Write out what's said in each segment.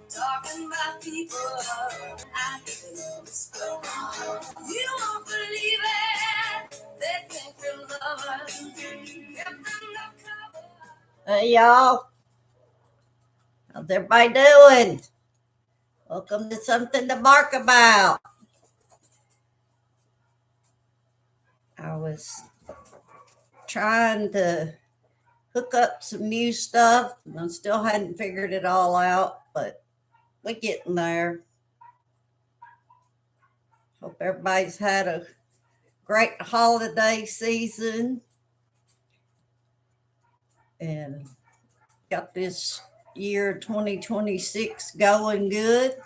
talking about people. I hear them whisper. You won't believe it. They think we're lovers. Kept undercover. Hey, y'all. How's everybody doing? Welcome to Something to Bark About. I was trying to hook up some new stuff, and I still hadn't figured it all out, but we're getting there. Hope everybody's had a great holiday season and got this year 2026 going good.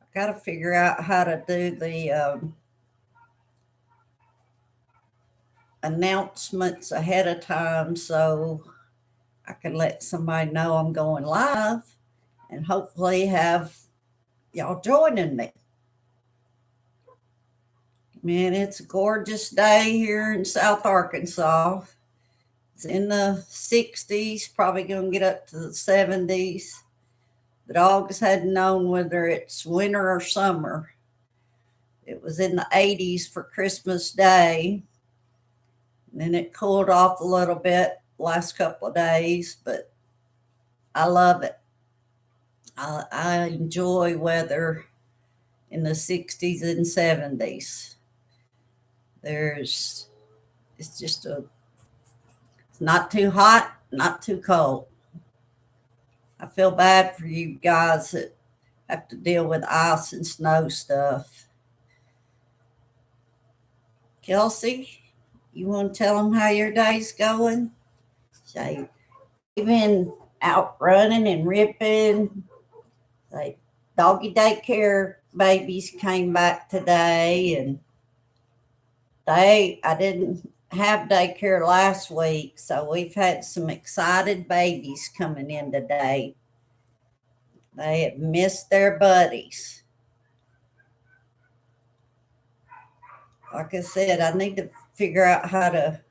I got to figure out how to do the announcements ahead of time so I can let somebody know I'm going live and hopefully have y'all joining me. Man, it's a gorgeous day here in South Arkansas. It's in the 60s, probably going to get up to the 70s. The dogs hadn't known whether it's winter or summer. It was in the 80s for Christmas Day. And then it cooled off a little bit last couple of days, but I love it. I enjoy weather in the 60s and 70s. It's not too hot, not too cold. I feel bad for you guys that have to deal with ice and snow stuff. Kelsey, you want to tell them how your day's going? Say, you've been out running and ripping. Like doggy daycare babies came back today, and I didn't have daycare last week, so we've had some excited babies coming in today. They have missed their buddies. Like I said, I need to figure out how to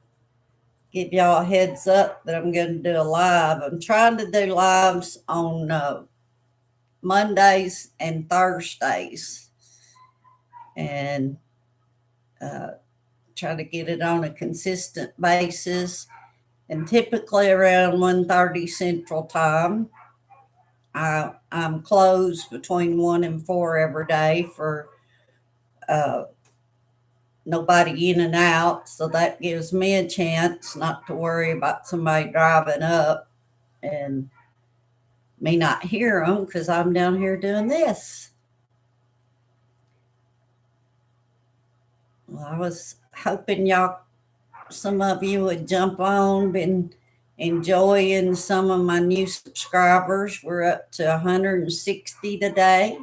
give y'all a heads up that I'm going to do a live. I'm trying to do lives on Mondays and Thursdays, and try to get it on a consistent basis, and typically around 1:30 Central Time. I'm closed between 1 and 4 every day for nobody in and out, so that gives me a chance not to worry about somebody driving up and me not hear them because I'm down here doing this. Well, I was hoping some of you would jump on. Been enjoying some of my new subscribers. We're up to 160 today,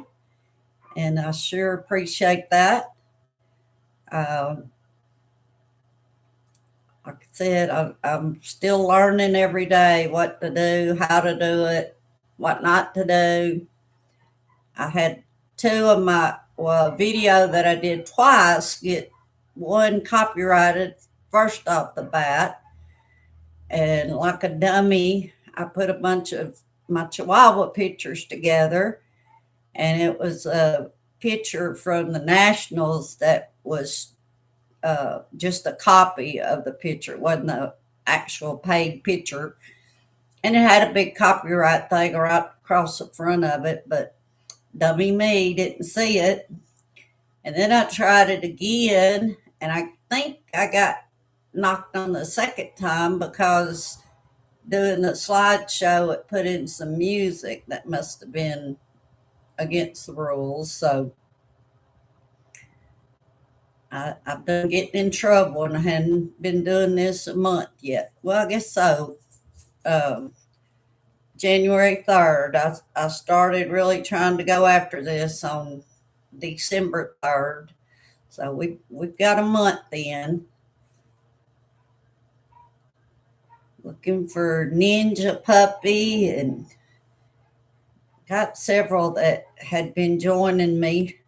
and I sure appreciate that. Like I said, I'm still learning every day what to do, how to do it, what not to do. I had two of my video that I did twice get one copyrighted first off the bat, and like a dummy, I put a bunch of my Chihuahua pictures together, and it was a picture from the Nationals that was just a copy of the picture. It wasn't the actual paid picture, and it had a big copyright thing right across the front of it, but dummy me didn't see it. And then I tried it again, and I think I got knocked on the second time because doing the slideshow, it put in some music that must have been against the rules. So I've been getting in trouble, and I hadn't been doing this a month yet. Well, I guess so. January 3rd, I started really trying to go after this on December 3rd. So we've got a month in. Looking for Ninja Puppy, and got several that had been joining me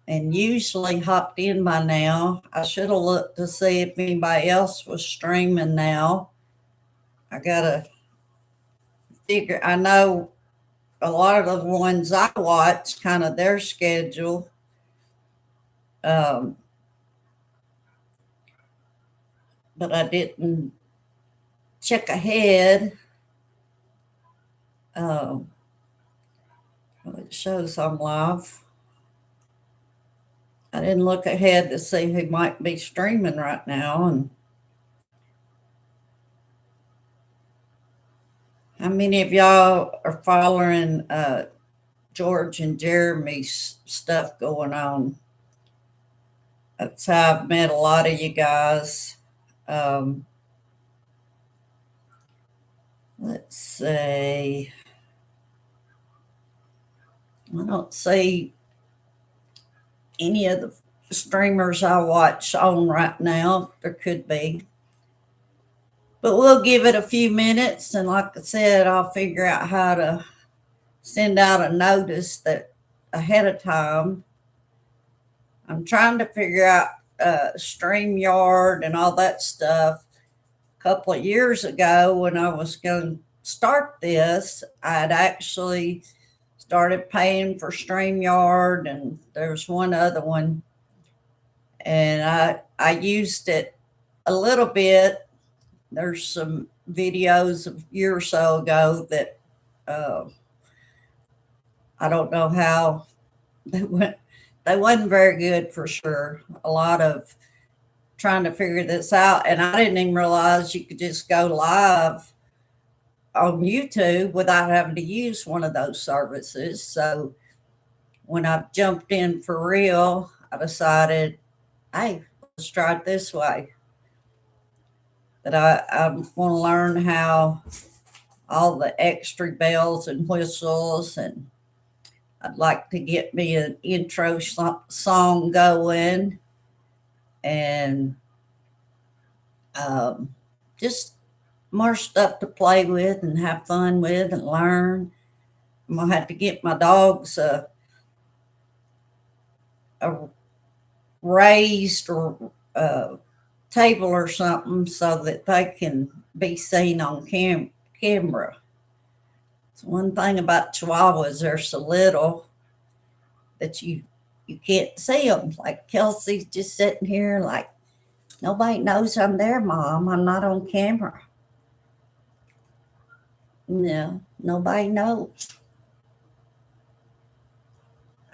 and usually hopped in by now. I should have looked to see if anybody else was streaming now. I gotta figure, I know a lot of the ones I watch, kind of their schedule. Um, but I didn't check ahead. Um, it shows I'm live. I didn't look ahead to see who might be streaming right now and how many of y'all are following George and Jeremy's stuff going on. That's how I've met a lot of you guys. Um, let's see. I don't see any of the streamers I watch on right now. There could be. But we'll give it a few minutes. And like I said, I'll figure out how to send out a notice that ahead of time. I'm trying to figure out StreamYard and all that stuff. A couple of years ago, when I was going to start this, I'd actually started paying for StreamYard, and there's one other one, and I used it a little bit. There's some videos a year or so ago that uh, I don't know how they went. They wasn't very good for sure. A lot of trying to figure this out, and I didn't even realize you could just go live on YouTube without having to use one of those services. So when I jumped in for real, I decided, hey, let's try it this way. But I want to learn how all the extra bells and whistles, and I'd like to get me an intro song going, and just more stuff to play with and have fun with and learn. I'm gonna have to get my dogs a raised or table or something so that they can be seen on camera. It's one thing about Chihuahuas; they're so little that you can't see them. Like Kelsey's just sitting here, like nobody knows I'm there, Mom. I'm not on camera. No, nobody knows.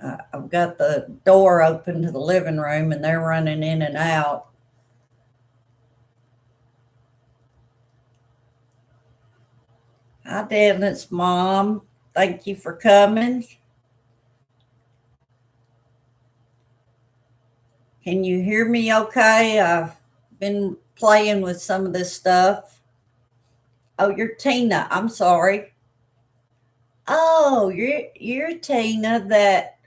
I've got the door open to the living room and they're running in and out. Hi, Dennis, Mom. Thank you for coming. Can you hear me okay? I've been playing with some of this stuff. Oh, you're Tina. I'm sorry. Oh, you're Tina that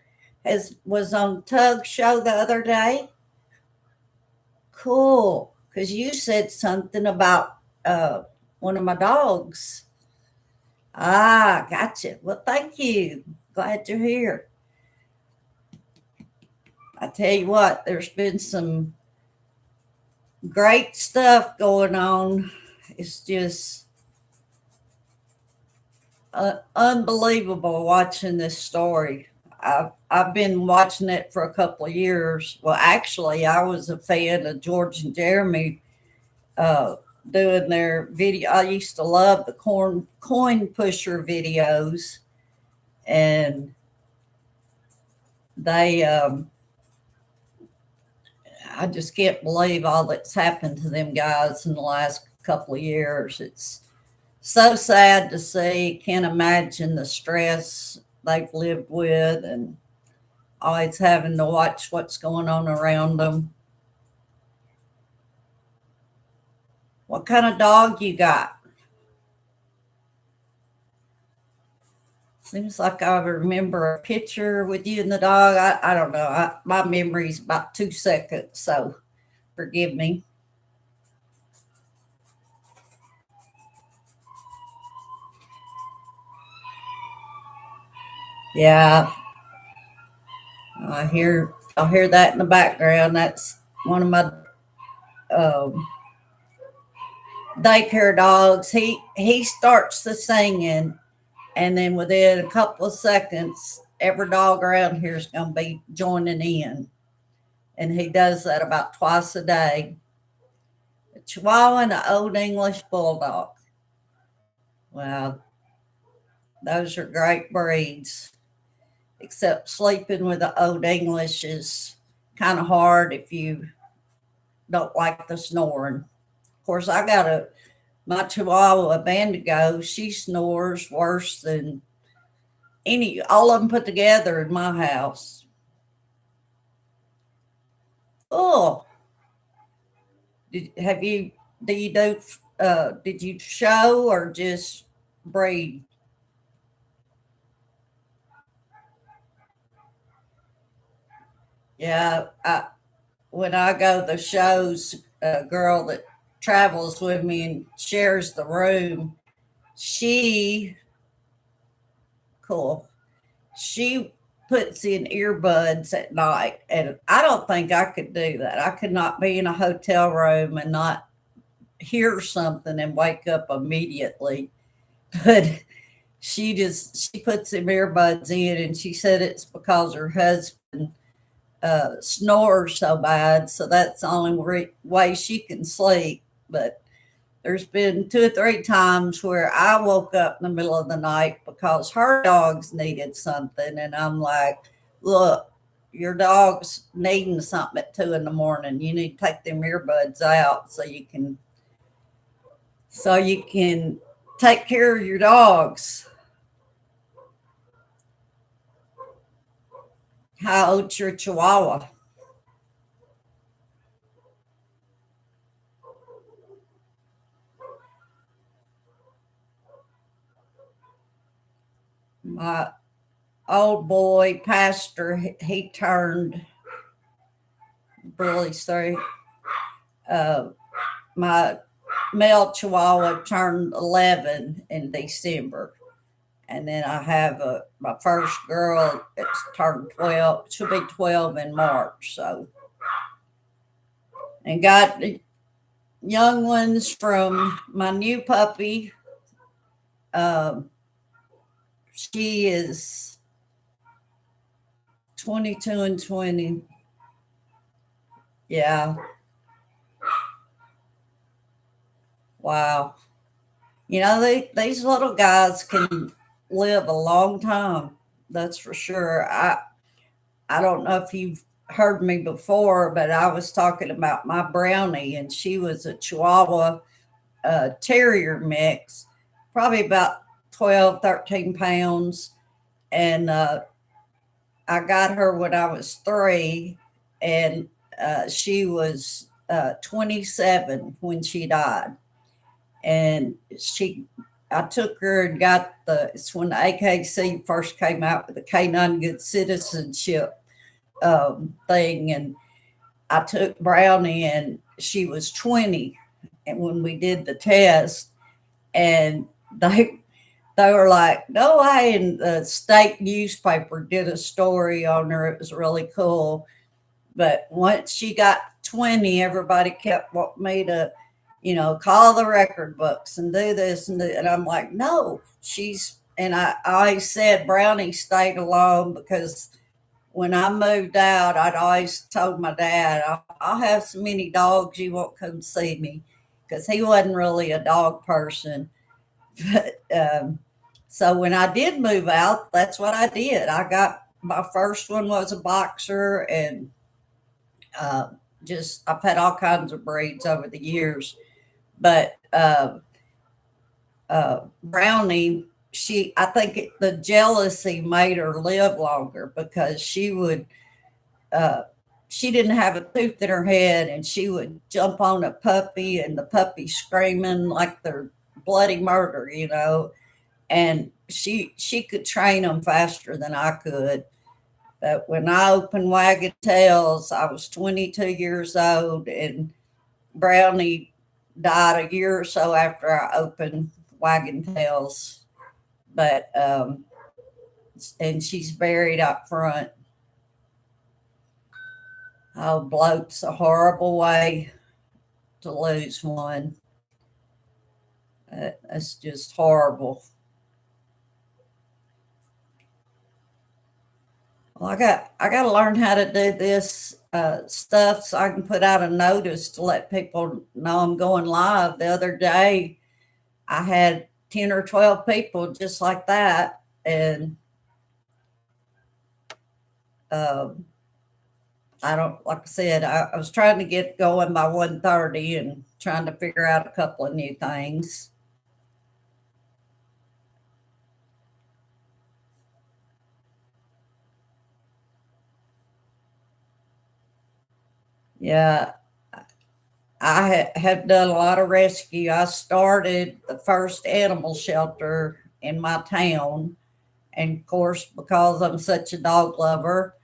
was on Tug's show the other day. Cool, because you said something about one of my dogs. Ah, gotcha. Well, thank you. Glad you're here. I tell you what, there's been some great stuff going on. It's just unbelievable watching this story. I've been watching it for a couple of years. Well, actually, I was a fan of George and Jeremy uh, doing their video. I used to love the coin pusher videos, and they. I just can't believe all that's happened to them guys in the last couple of years. It's so sad to see. Can't imagine the stress they've lived with and always having to watch what's going on around them. What kind of dog you got? Seems like I remember a picture with you and the dog. I don't know. My memory's about 2 seconds, so forgive me. Yeah, I'll hear that in the background. That's one of my um, daycare dogs. He starts the singing, and then within a couple of seconds, every dog around here is going to be joining in. And he does that about twice a day. A Chihuahua and an Old English Bulldog. Well, those are great breeds, except sleeping with the Old English is kind of hard if you don't like the snoring. Of course, I got my Chihuahua Bandigo. She snores worse than all of them put together in my house. Oh, have you? Do you do? Did you show or just breed? Yeah, when I go to the shows, a girl that travels with me and shares the room, she cool. She puts in earbuds at night, and I don't think I could do that. I could not be in a hotel room and not hear something and wake up immediately. But she puts them earbuds in, and she said it's because her husband snores so bad, so that's the only way she can sleep. But there's been two or three times where I woke up in the middle of the night because her dogs needed something, and I'm like, "Look, your dog's needing something at 2 in the morning. You need to take them earbuds out so you can take care of your dogs." How old's your Chihuahua? My old boy pastor, he turned really sorry. Uh, my male Chihuahua turned 11 in December, and then I have my first girl that's turned 12. She'll be 12 in March. So, and got the young ones from my new puppy. Um, she is 22 and 20. Yeah, wow. These little guys can live a long time. That's for sure. I don't know if you've heard me before, but I was talking about my Brownie, and she was a Chihuahua Terrier mix, probably about 12, 13 pounds. And I got her when I was 3, and she was 27 when she died. And I took her and it's when the AKC first came out with the Canine Good Citizenship thing. And I took Brownie, and she was 20. And when we did the test, and they were like, no way. And the state newspaper did a story on her. It was really cool. But once she got 20, everybody kept wanting me to, call the record books and do this and I'm like, no, and I always said Brownie stayed alone because when I moved out, I'd always told my dad, I'll have so many dogs you won't come see me, because he wasn't really a dog person. But so when I did move out, that's what I did. I got my first one was a boxer, and uh, just I've had all kinds of breeds over the years. But Brownie, I think the jealousy made her live longer because uh, she didn't have a tooth in her head, and she would jump on a puppy, and the puppy screaming like they're bloody murder. And she could train them faster than I could. But when I opened Wagging Tails, I was 22 years old, and Brownie died a year or so after I opened Wagging Tails. But and she's buried up front. Oh, bloat's a horrible way to lose one. That's just horrible. Well, I got to learn how to do this stuff so I can put out a notice to let people know I'm going live. The other day, I had 10 or 12 people just like that, and um, I don't, like I said, I was trying to get going by 1:30 and trying to figure out a couple of new things. Yeah, have done a lot of rescue. I started the first animal shelter in my town. And of course, because I'm such a dog lover,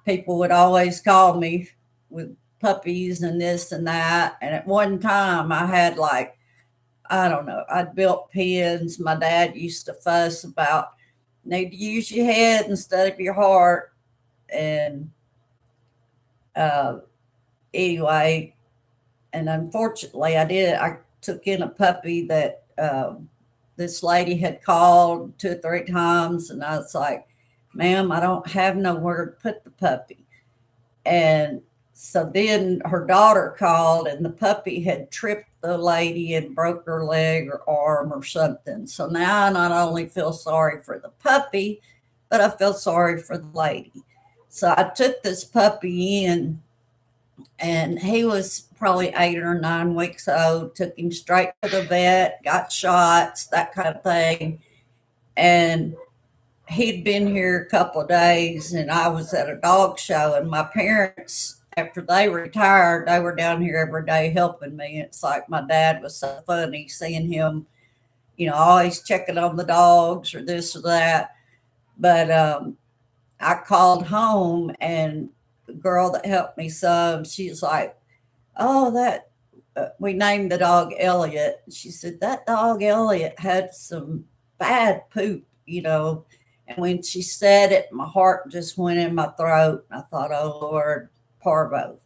people would always call me with puppies and this and that. And at one time, I had like, I don't know, I'd built pens. My dad used to fuss about need to use your head instead of your heart. And uh, anyway, and unfortunately, I did. I took in a puppy that this lady had called 2 or 3 times, and I was like, "Ma'am, I don't have nowhere to put the puppy." And so then her daughter called, and the puppy had tripped the lady and broke her leg or arm or something. So now I not only feel sorry for the puppy, but I feel sorry for the lady. So I took this puppy in, and he was probably 8 or 9 weeks old. Took him straight to the vet, got shots, that kind of thing. And he'd been here a couple of days, and I was at a dog show, and my parents, after they retired, they were down here every day helping me. It's like my dad was so funny seeing him, always checking on the dogs or this or that. But I called home, and the girl that helped me some, she's like, "Oh, that we named the dog Elliot." She said that dog Elliot had some bad poop, And when she said it, my heart just went in my throat. I thought, "Oh Lord, parvo."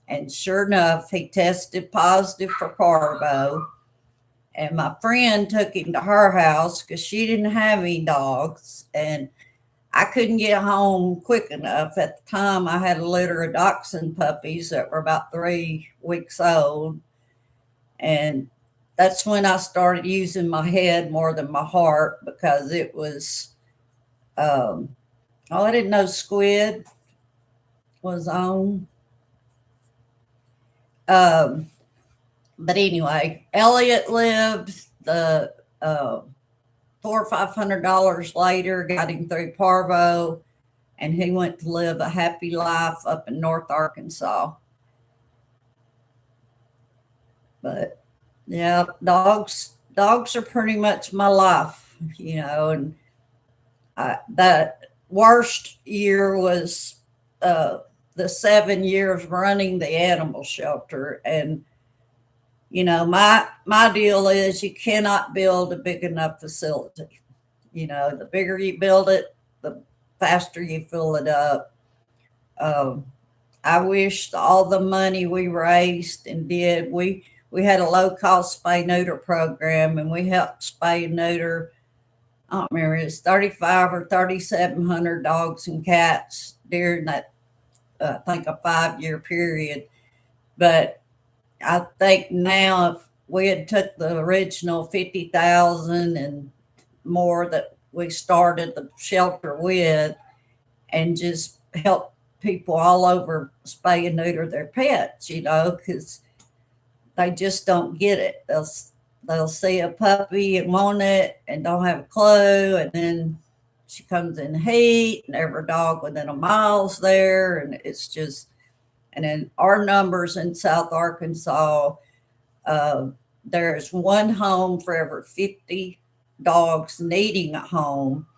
And sure enough, he tested positive for parvo. And my friend took him to her house because she didn't have any dogs. And I couldn't get home quick enough. At the time, I had a litter of dachshund puppies that were about 3 weeks old. And that's when I started using my head more than my heart because it was, oh, I didn't know squid was on. Um, but anyway, Elliot lived. The $400 or $500 later got him through parvo, and he went to live a happy life up in North Arkansas. But yeah, dogs are pretty much my life, and that worst year was the 7 years running the animal shelter. And my deal is you cannot build a big enough facility. The bigger you build it, the faster you fill it up. um, I wish all the money we raised and did, we had a low cost spay neuter program, and we helped spay and neuter, I don't remember, it's 35 or 3,700 dogs and cats during that, I think, a 5 year period. But I think now if we had took the original 50,000 and more that we started the shelter with and just help people all over spay and neuter their pets, because they just don't get it. They'll see a puppy and want it and don't have a clue, and then she comes in heat, and every dog within a mile's there, and it's just. And then our numbers in South Arkansas, uh, there's one home for every 50 dogs needing a home,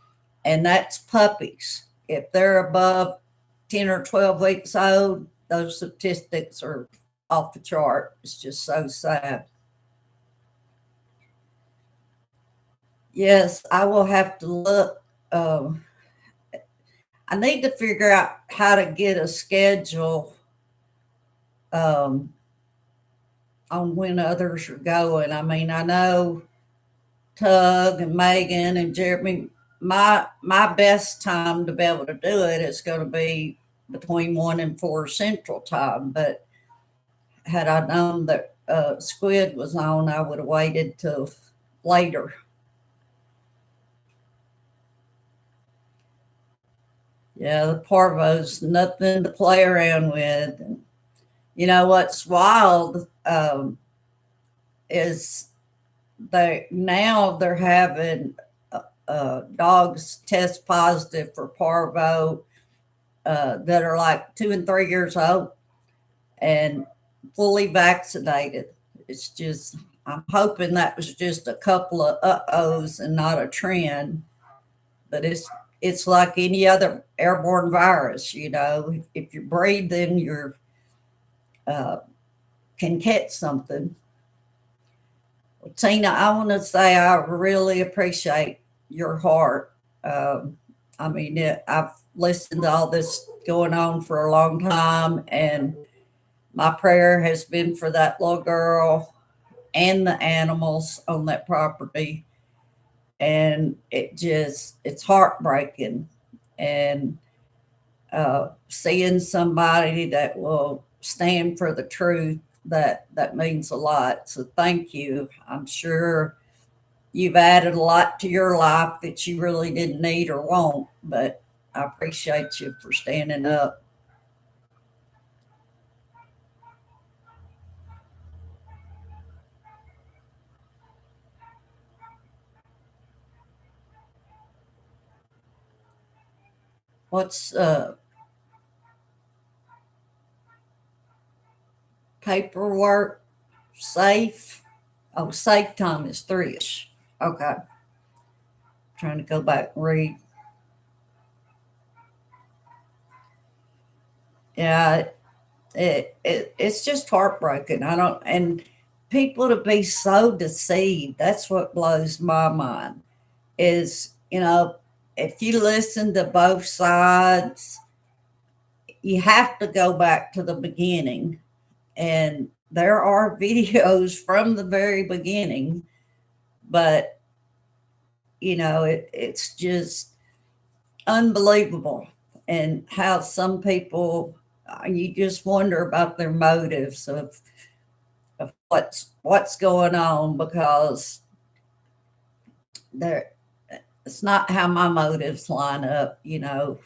and that's puppies. If they're above 10 or 12 weeks old, those statistics are off the chart. It's just so sad. Yes, I will have to look. I need to figure out how to get a schedule um, on when others are going. I mean, I know Tug and Megan and Jeremy, my best time to be able to do it is going to be between 1 and 4 Central Time. But had I known that Squid was on, I would have waited till later. Yeah, the parvo's nothing to play around with. And you know what's wild is they're having dogs test positive for parvo that are like 2 and 3 years old and fully vaccinated. It's just, I'm hoping that was just a couple of uh-ohs and not a trend. But it's like any other airborne virus, you know. If you're breathing, you're uh, can catch something. Well, Tina, I want to say I really appreciate your heart. I mean, I've listened to all this going on for a long time, and my prayer has been for that little girl and the animals on that property. And it's heartbreaking. And seeing somebody that will stand for the truth, that means a lot. So thank you. I'm sure you've added a lot to your life that you really didn't need or want, but I appreciate you for standing up. What's paperwork safe? Oh, safe time is 3ish. Okay. Trying to go back and read. Yeah, it's just heartbreaking. I don't, and people to be so deceived. That's what blows my mind. Is, you know, if you listen to both sides, you have to go back to the beginning. And there are videos from the very beginning, but you know, it's just unbelievable. And how some people, you just wonder about their motives of what's going on, because there, it's not how my motives line up. You know,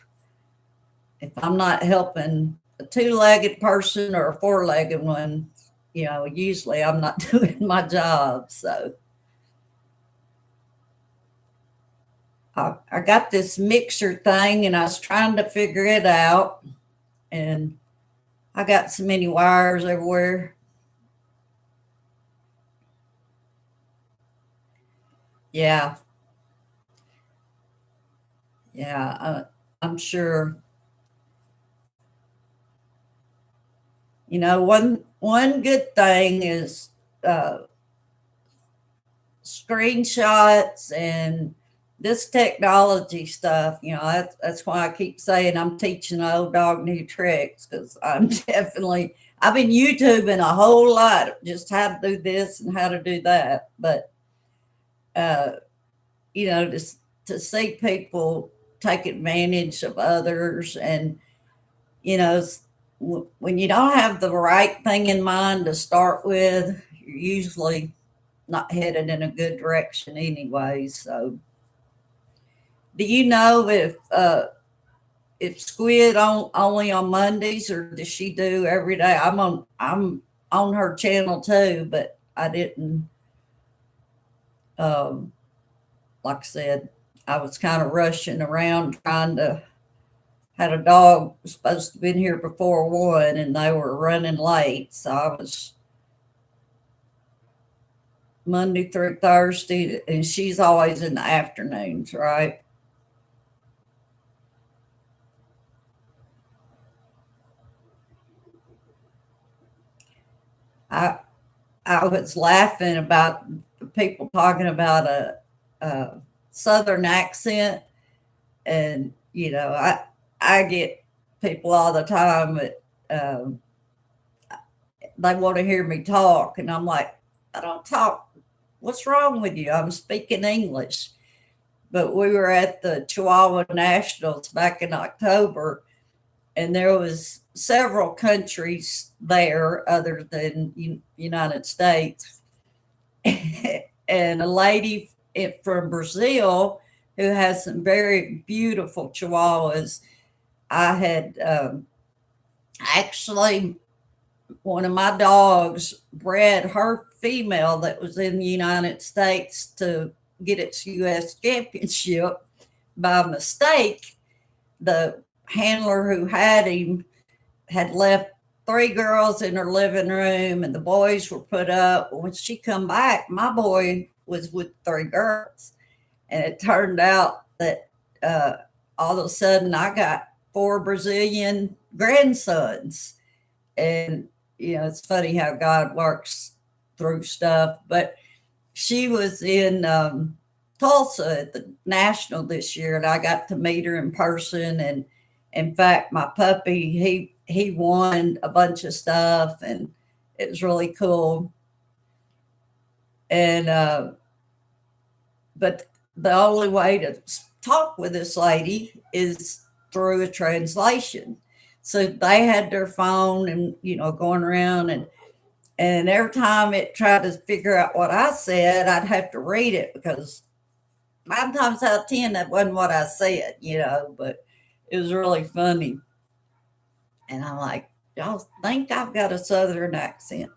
if I'm not helping a two-legged person or a four-legged one, you know, usually I'm not doing my job. So I got this mixer thing and I was trying to figure it out, and I got so many wires everywhere. Yeah, yeah, I'm sure. You know, one good thing is uh, screenshots and this technology stuff. You know, that's why I keep saying I'm teaching an old dog new tricks, because I'm definitely, I've been YouTubing a whole lot, just how to do this and how to do that. But uh, you know, to see people take advantage of others, and you know, when you don't have the right thing in mind to start with, you're usually not headed in a good direction anyway. So, do you know if Squid only on Mondays, or does she do every day? I'm on her channel too, but I didn't. Um, like I said, I was kind of rushing around trying to. Had a dog was supposed to have been here before 1, and they were running late, so I was Monday through Thursday, and she's always in the afternoons, right? I I was laughing about the people talking about a southern accent, and you know, I get people all the time that they want to hear me talk, and I'm like, I don't talk what's wrong with you? I'm speaking English. But we were at the Chihuahua Nationals back in October, and there was several countries there other than United States. And a lady from Brazil who has some very beautiful Chihuahuas. I had actually, one of my dogs bred her female that was in the United States to get its U.S. championship by mistake. The handler who had him had left three girls in her living room, and the boys were put up. When she come back, my boy was with three girls, and it turned out that uh, all of a sudden I got four Brazilian grandsons. And it's funny how God works through stuff. But she was in Tulsa at the National this year, and I got to meet her in person. And in fact, my puppy, he won a bunch of stuff, and it was really cool. And but the only way to talk with this lady is through a translation. So they had their phone and going around, and every time it tried to figure out what I said, I'd have to read it, because 9 times out of 10 that wasn't what I said, but it was really funny. And I'm like, y'all think I've got a southern accent?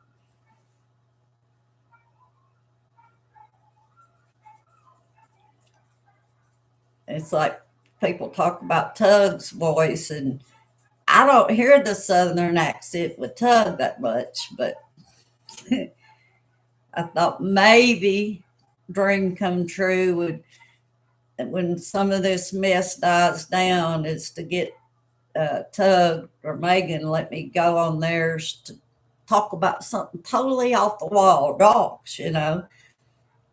It's like people talk about Tug's voice, and I don't hear the southern accent with Tug that much, but I thought maybe dream come true would, when some of this mess dies down, is to get Tug or Megan let me go on theirs to talk about something totally off the wall, dogs,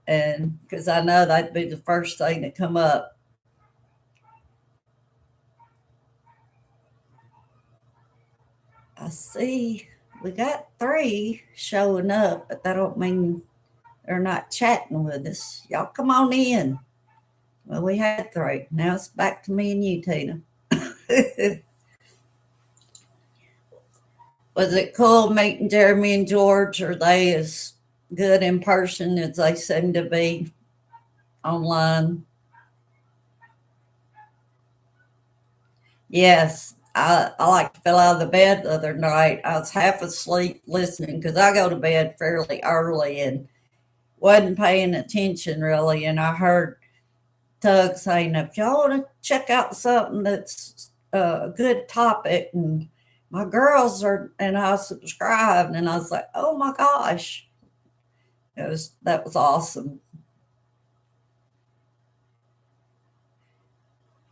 and because I know that'd be the first thing to come up. I see we got three showing up, but that don't mean they're not chatting with us. Y'all come on in. Well, we had three. Now it's back to me and you, Tina. Was it cool meeting Jeremy and George? Are they as good in person as they seem to be online? Yes, I like fell out of the bed the other night. I was half asleep listening because I go to bed fairly early and wasn't paying attention really. And I heard Tug saying, if y'all want to check out something that's a good topic, and my girls are, and I subscribed, and I was like, oh my gosh, that was awesome.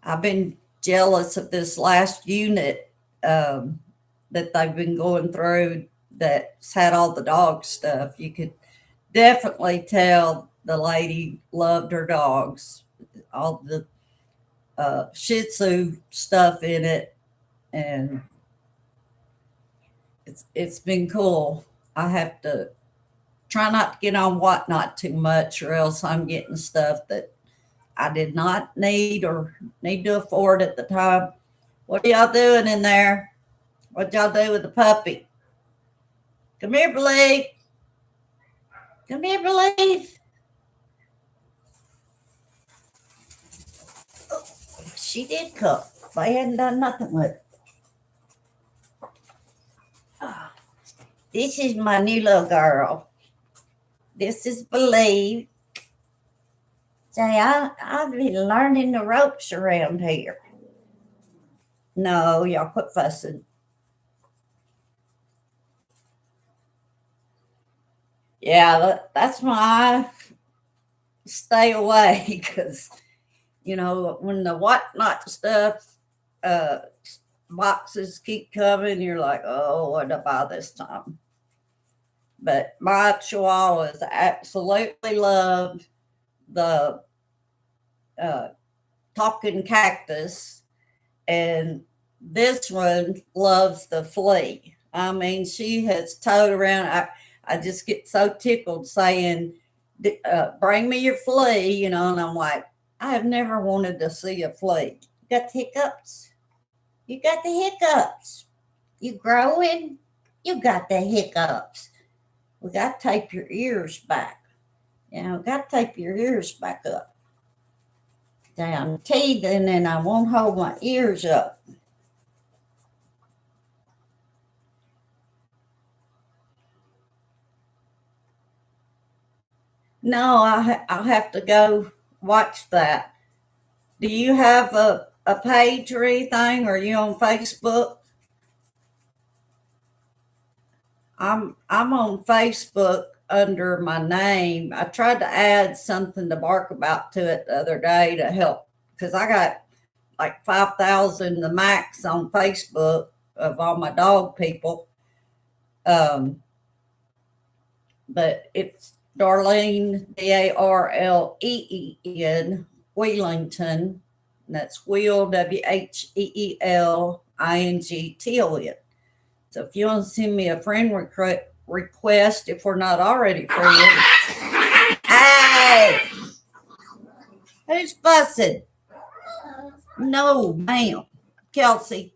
I've been jealous of this last unit that they've been going through that's had all the dog stuff. You could definitely tell the lady loved her dogs, all the Shih Tzu stuff in it, and it's been cool. I have to try not to get on Whatnot too much, or else I'm getting stuff that I did not need or need to afford at the time. What are y'all doing in there? What y'all do with the puppy? Come here, Believe. Come here, Believe. Oh, she did come. I hadn't done nothing with it. Oh, this is my new little girl. This is Believe. Say, I've been learning the ropes around here. No, y'all quit fussing. Yeah, that's why I stay away, because when the Whatnot stuff uh boxes keep coming, you're like, oh, what to buy this time? But my chihuahuas absolutely love the uh talking cactus, and this one loves the flea. I mean, she has towed around. I just get so tickled saying, bring me your flea, you know, and I'm like, I have never wanted to see a flea. You got the hiccups. You got the hiccups. You growing? You got the hiccups. We got to tape your ears back. You know, got to tape your ears back up. I'm teething and I won't hold my ears up. No, I'll have to go watch that. Do you have a page or anything? Or are you on Facebook? I'm on Facebook under my name. I tried to add something to bark about to it the other day to help because I got like 5,000 the max on Facebook of all my dog people. Um, but it's Darlene, Darleen Wheelington. And that's Wheel, WHEELINGTON. So if you want to send me a friend request, if we're not already friends. Hey! Who's fussing? No, ma'am. Kelsey.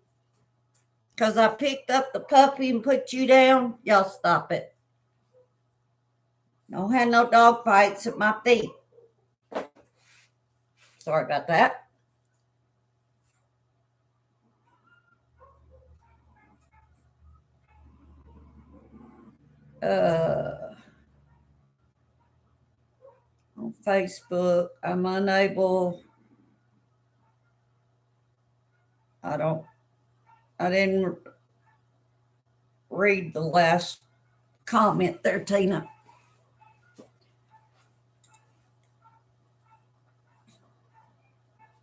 Because I picked up the puppy and put you down. Y'all stop it. Don't have no dog fights at my feet. Sorry about that. On Facebook, I'm unable. I didn't read the last comment there, Tina.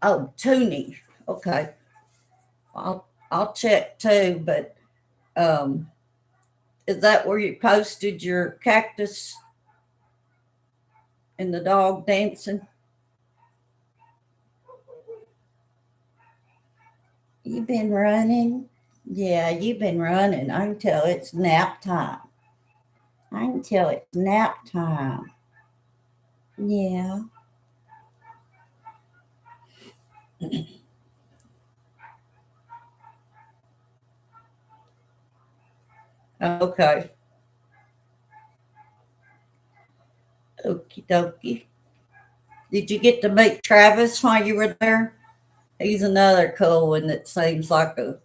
Oh, Toonie. Okay. I'll check too, but is that where you posted your cactus and the dog dancing? You've been running? Yeah, you've been running. I can tell it's nap time. I can tell it's nap time. Yeah. Okay. Okie dokie. Did you get to meet Travis while you were there? He's another cool one that seems like a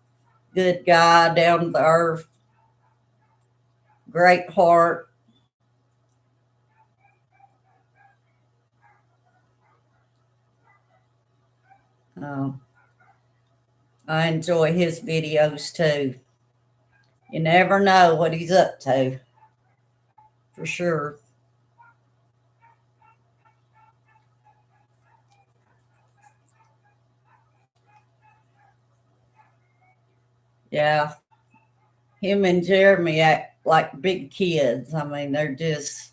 good guy, down to the earth, great heart. Um, I enjoy his videos too. You never know what he's up to, for sure. Yeah, him and Jeremy act like big kids. I mean, they're just,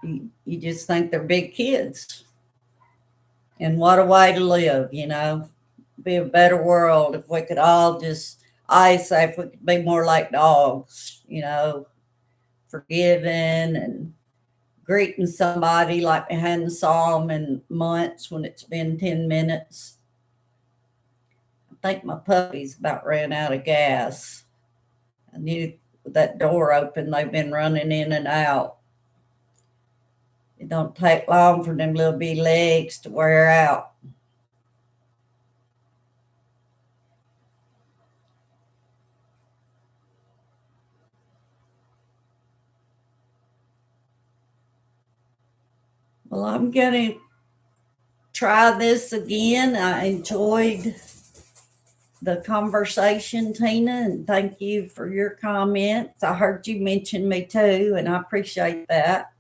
you just think they're big kids. And what a way to live, you know, be a better world if we could all just, I say, if we could be more like dogs, you know, forgiving and greeting somebody like we hadn't saw them in months when it's been 10 minutes. I think my puppy's about ran out of gas. I knew with that door open, they've been running in and out. It don't take long for them little bitty legs to wear out. Well, I'm going to try this again. I enjoyed the conversation, Tina, and thank you for your comments. I heard you mention me too, and I appreciate that.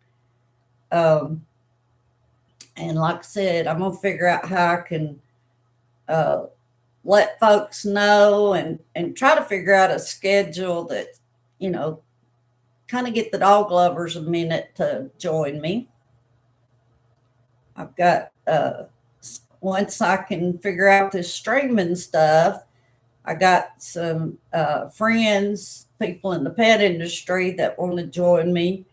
Um, and like I said, I'm gonna figure out how I can uh, let folks know and try to figure out a schedule that, you know, kind of get the dog lovers a minute to join me. I've got once I can figure out this streaming stuff, I got some friends, people in the pet industry that want to join me.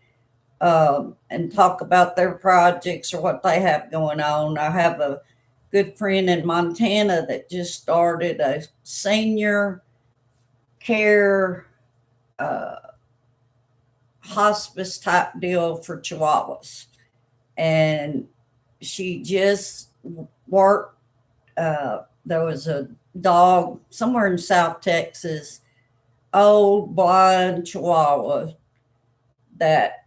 and talk about their projects or what they have going on. I have a good friend in Montana that just started a senior care uh, hospice type deal for Chihuahuas. And she just worked. There was a dog somewhere in South Texas, old blind Chihuahua that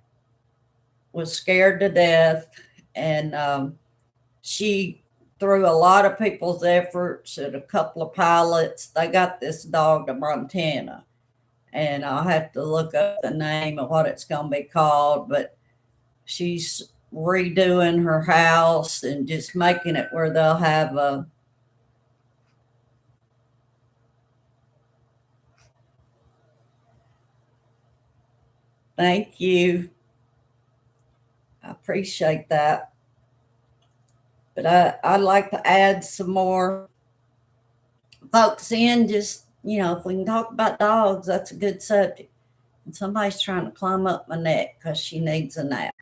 was scared to death. And she, through a lot of people's efforts and a couple of pilots, they got this dog to Montana. And I'll have to look up the name of what it's going to be called, but she's redoing her house and just making it where they'll have a thank you. I appreciate that. But I'd like to add some more folks in. Just, if we can talk about dogs, that's a good subject. And somebody's trying to climb up my neck because she needs a nap.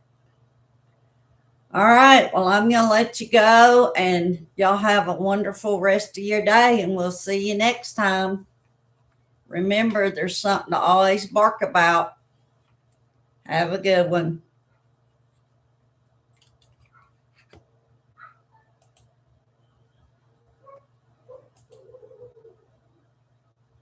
All right. Well, I'm going to let you go, and y'all have a wonderful rest of your day, and we'll see you next time. Remember, there's something to always bark about. Have a good one.